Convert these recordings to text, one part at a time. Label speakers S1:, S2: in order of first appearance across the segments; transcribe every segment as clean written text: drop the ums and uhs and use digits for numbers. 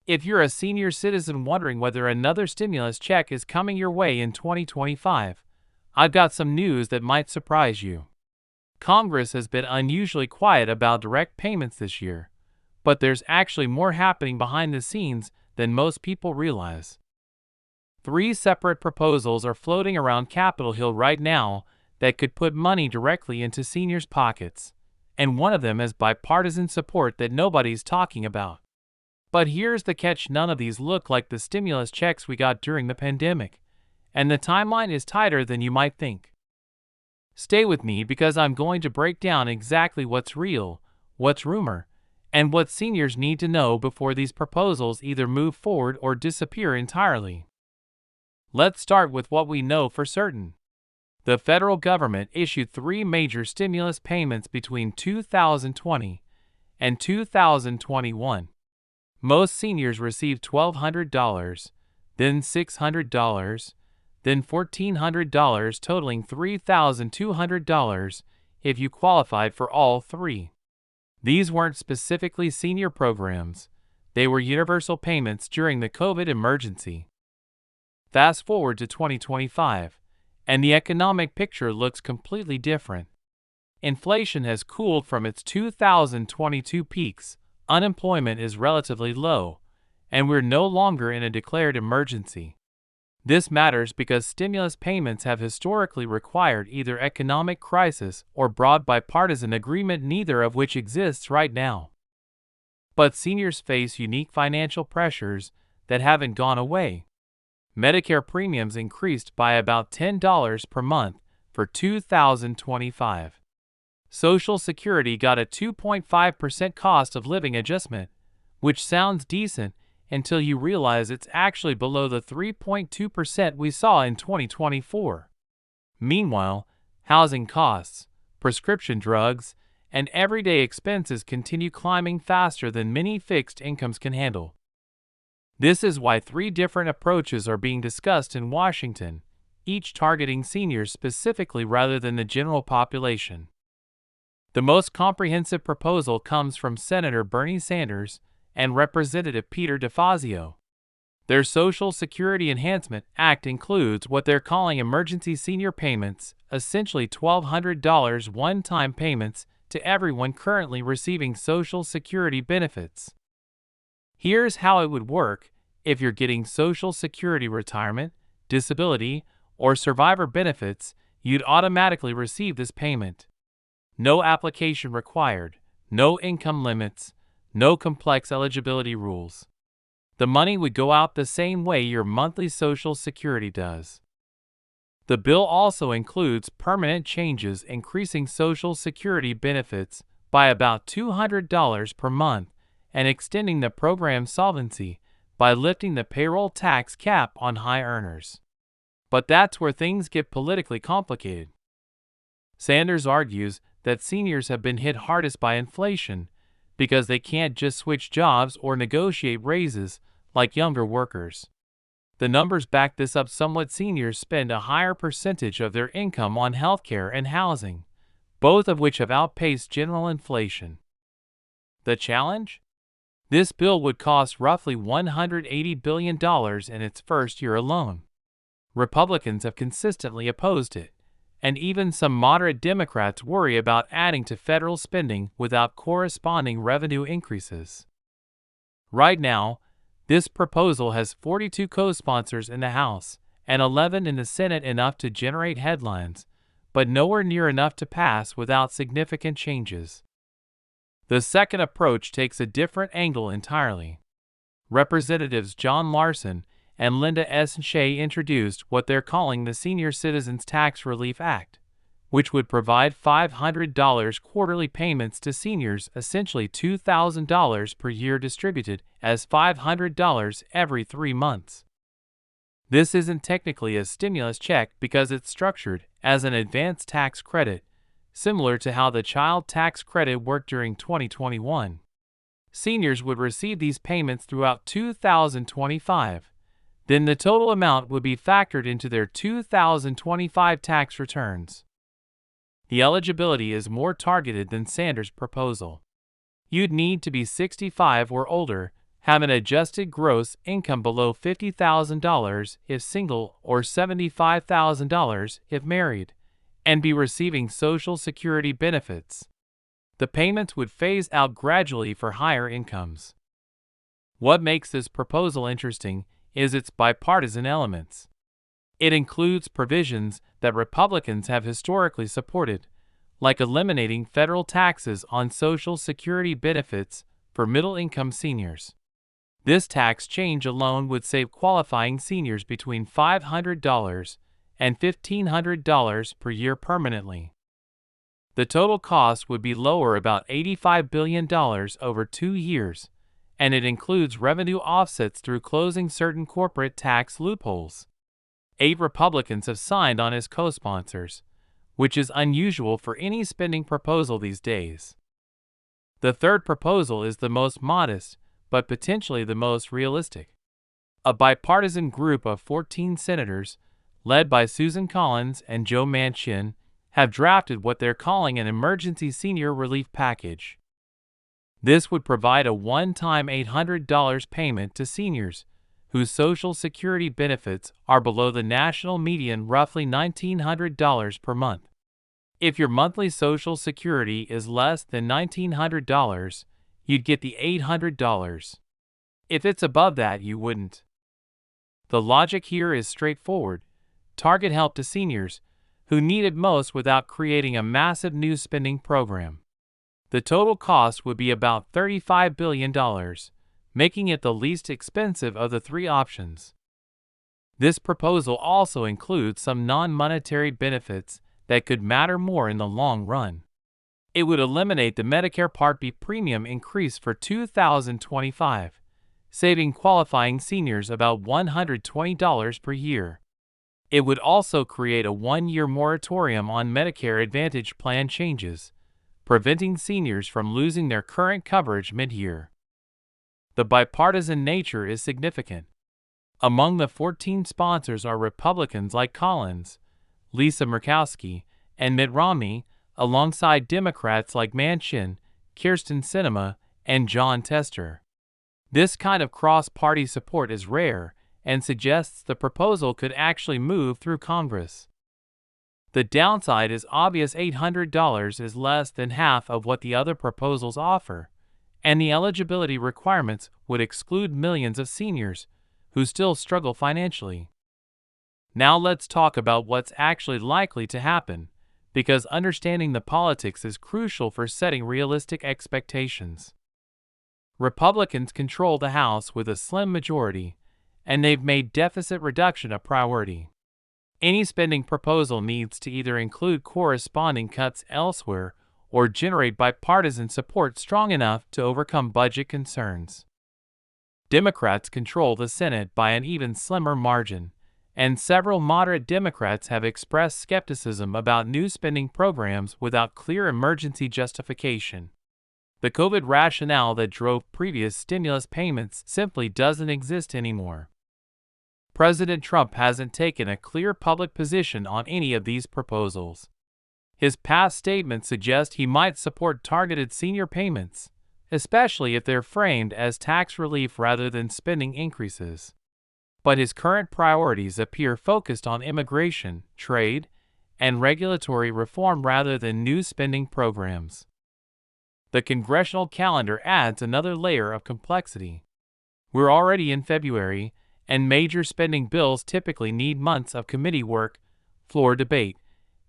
S1: If you're a senior citizen wondering whether another stimulus check is coming your way in 2025, I've got some news that might surprise you. Congress has been unusually quiet about direct payments this year, but there's actually more happening behind the scenes than most people realize. 3 separate proposals are floating around Capitol Hill right now that could put money directly into seniors' pockets, and one of them has bipartisan support that nobody's talking about. But here's the catch: none of these look like the stimulus checks we got during the pandemic, and the timeline is tighter than you might think. Stay with me because I'm going to break down exactly what's real, what's rumor, and what seniors need to know before these proposals either move forward or disappear entirely. Let's start with what we know for certain. The federal government issued 3 major stimulus payments between 2020 and 2021. Most seniors received $1,200, then $600, then $1,400, totaling $3,200 if you qualified for all 3. These weren't specifically senior programs, they were universal payments during the COVID emergency. Fast forward to 2025, and the economic picture looks completely different. Inflation has cooled from its 2022 peaks, unemployment is relatively low, and we're no longer in a declared emergency. This matters because stimulus payments have historically required either economic crisis or broad bipartisan agreement, neither of which exists right now. But seniors face unique financial pressures that haven't gone away. Medicare premiums increased by about $10 per month for 2025. Social Security got a 2.5% cost of living adjustment, which sounds decent until you realize it's actually below the 3.2% we saw in 2024. Meanwhile, housing costs, prescription drugs, and everyday expenses continue climbing faster than many fixed incomes can handle. This is why 3 different approaches are being discussed in Washington, each targeting seniors specifically rather than the general population. The most comprehensive proposal comes from Senator Bernie Sanders and Representative Peter DeFazio. Their Social Security Enhancement Act includes what they're calling emergency senior payments, essentially $1,200 one-time payments to everyone currently receiving Social Security benefits. Here's how it would work: if you're getting Social Security retirement, disability, or survivor benefits, you'd automatically receive this payment. No application required, no income limits, no complex eligibility rules. The money would go out the same way your monthly Social Security does. The bill also includes permanent changes increasing Social Security benefits by about $200 per month and extending the program's solvency by lifting the payroll tax cap on high earners. But that's where things get politically complicated. Sanders argues that seniors have been hit hardest by inflation because they can't just switch jobs or negotiate raises like younger workers. The numbers back this up somewhat. Seniors spend a higher percentage of their income on healthcare and housing, both of which have outpaced general inflation. The challenge? This bill would cost roughly $180 billion in its first year alone. Republicans have consistently opposed it, and even some moderate Democrats worry about adding to federal spending without corresponding revenue increases. Right now, this proposal has 42 co-sponsors in the House and 11 in the Senate, enough to generate headlines, but nowhere near enough to pass without significant changes. The second approach takes a different angle entirely. Representatives John Larson and Linda S. Shea introduced what they're calling the Senior Citizens Tax Relief Act, which would provide $500 quarterly payments to seniors, essentially $2,000 per year distributed as $500 every 3 months. This isn't technically a stimulus check because it's structured as an advance tax credit, similar to how the child tax credit worked during 2021. Seniors would receive these payments throughout 2025. Then the total amount would be factored into their 2025 tax returns. The eligibility is more targeted than Sanders' proposal. You'd need to be 65 or older, have an adjusted gross income below $50,000 if single or $75,000 if married, and be receiving Social Security benefits. The payments would phase out gradually for higher incomes. What makes this proposal interesting is its bipartisan elements. It includes provisions that Republicans have historically supported, like eliminating federal taxes on Social Security benefits for middle-income seniors. This tax change alone would save qualifying seniors between $500 and $1,500 per year permanently. The total cost would be lower about $85 billion over 2 years, and it includes revenue offsets through closing certain corporate tax loopholes. 8 Republicans have signed on as co-sponsors, which is unusual for any spending proposal these days. The third proposal is the most modest, but potentially the most realistic. A bipartisan group of 14 senators, led by Susan Collins and Joe Manchin, have drafted what they're calling an emergency senior relief package. This would provide a one-time $800 payment to seniors whose Social Security benefits are below the national median, roughly $1,900 per month. If your monthly Social Security is less than $1,900, you'd get the $800. If it's above that, you wouldn't. The logic here is straightforward. Target help to seniors who need it most without creating a massive new spending program. The total cost would be about $35 billion, making it the least expensive of the 3 options. This proposal also includes some non-monetary benefits that could matter more in the long run. It would eliminate the Medicare Part B premium increase for 2025, saving qualifying seniors about $120 per year. It would also create a 1-year moratorium on Medicare Advantage plan changes, preventing seniors from losing their current coverage mid-year. The bipartisan nature is significant. Among the 14 sponsors are Republicans like Collins, Lisa Murkowski, and Mitt Romney, alongside Democrats like Manchin, Kyrsten Sinema, and Jon Tester. This kind of cross-party support is rare and suggests the proposal could actually move through Congress. The downside is obvious. $800 is less than half of what the other proposals offer, and the eligibility requirements would exclude millions of seniors who still struggle financially. Now let's talk about what's actually likely to happen, because understanding the politics is crucial for setting realistic expectations. Republicans control the House with a slim majority, and they've made deficit reduction a priority. Any spending proposal needs to either include corresponding cuts elsewhere or generate bipartisan support strong enough to overcome budget concerns. Democrats control the Senate by an even slimmer margin, and several moderate Democrats have expressed skepticism about new spending programs without clear emergency justification. The COVID rationale that drove previous stimulus payments simply doesn't exist anymore. President Trump hasn't taken a clear public position on any of these proposals. His past statements suggest he might support targeted senior payments, especially if they're framed as tax relief rather than spending increases. But his current priorities appear focused on immigration, trade, and regulatory reform rather than new spending programs. The congressional calendar adds another layer of complexity. We're already in February, and major spending bills typically need months of committee work, floor debate,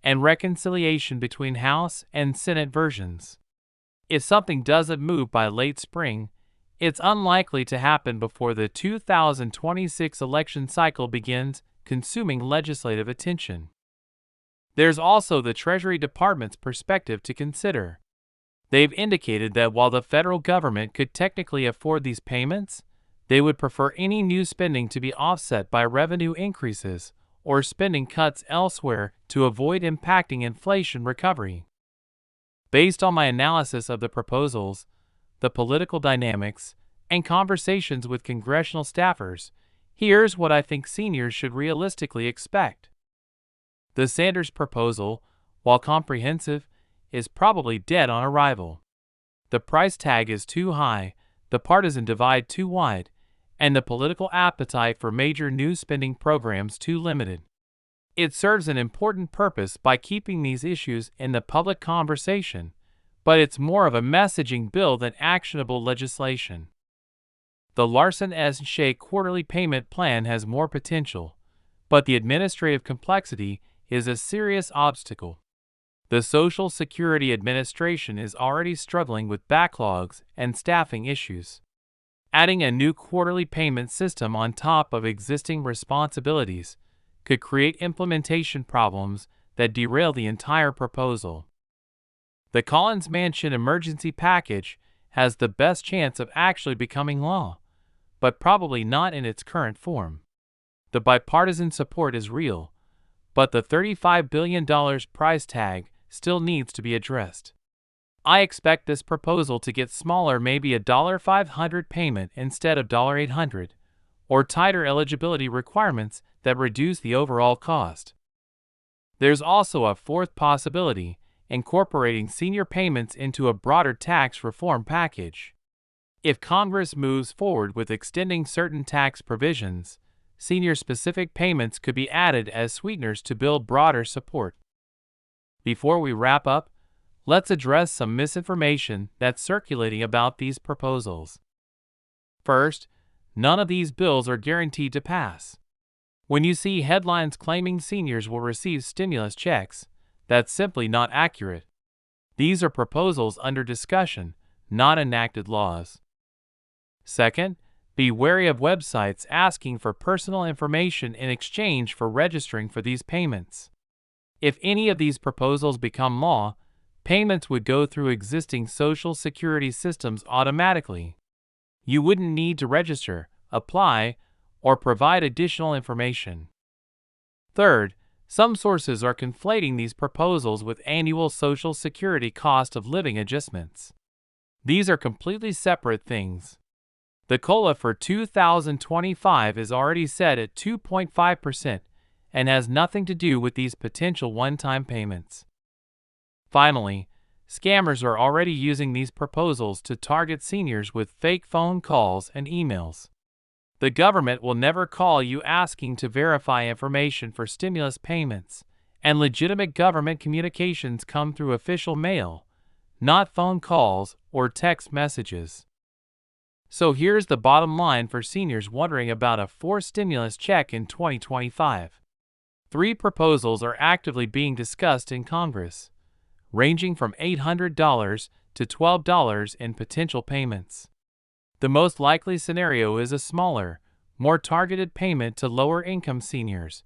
S1: and reconciliation between House and Senate versions. If something doesn't move by late spring, it's unlikely to happen before the 2026 election cycle begins consuming legislative attention. There's also the Treasury Department's perspective to consider. They've indicated that while the federal government could technically afford these payments, they would prefer any new spending to be offset by revenue increases or spending cuts elsewhere to avoid impacting inflation recovery. Based on my analysis of the proposals, the political dynamics, and conversations with congressional staffers, here's what I think seniors should realistically expect. The Sanders proposal, while comprehensive, is probably dead on arrival. The price tag is too high, the partisan divide too wide, and the political appetite for major new spending programs too limited. It serves an important purpose by keeping these issues in the public conversation, but it's more of a messaging bill than actionable legislation. The Larsen S. Shea quarterly payment plan has more potential, but the administrative complexity is a serious obstacle. The Social Security Administration is already struggling with backlogs and staffing issues. Adding a new quarterly payment system on top of existing responsibilities could create implementation problems that derail the entire proposal. The Collins-Manchin emergency package has the best chance of actually becoming law, but probably not in its current form. The bipartisan support is real, but the $35 billion price tag still needs to be addressed. I expect this proposal to get smaller, maybe a $500 payment instead of $800, or tighter eligibility requirements that reduce the overall cost. There's also a fourth possibility, incorporating senior payments into a broader tax reform package. If Congress moves forward with extending certain tax provisions, senior-specific payments could be added as sweeteners to build broader support. Before we wrap up, let's address some misinformation that's circulating about these proposals. First, none of these bills are guaranteed to pass. When you see headlines claiming seniors will receive stimulus checks, that's simply not accurate. These are proposals under discussion, not enacted laws. Second, be wary of websites asking for personal information in exchange for registering for these payments. If any of these proposals become law, payments would go through existing Social Security systems automatically. You wouldn't need to register, apply, or provide additional information. Third, some sources are conflating these proposals with annual Social Security cost of living adjustments. These are completely separate things. The COLA for 2025 is already set at 2.5% and has nothing to do with these potential one-time payments. Finally, scammers are already using these proposals to target seniors with fake phone calls and emails. The government will never call you asking to verify information for stimulus payments, and legitimate government communications come through official mail, not phone calls or text messages. So here's the bottom line for seniors wondering about a forced stimulus check in 2025. 3 proposals are actively being discussed in Congress, ranging from $800 to $12 in potential payments. The most likely scenario is a smaller, more targeted payment to lower-income seniors,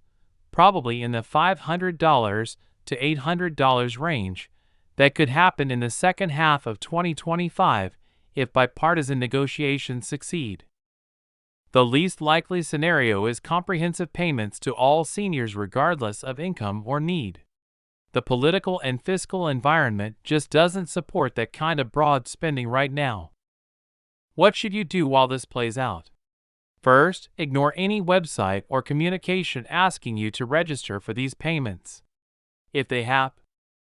S1: probably in the $500 to $800 range, that could happen in the second half of 2025 if bipartisan negotiations succeed. The least likely scenario is comprehensive payments to all seniors regardless of income or need. The political and fiscal environment just doesn't support that kind of broad spending right now. What should you do while this plays out? First, ignore any website or communication asking you to register for these payments. If they happen,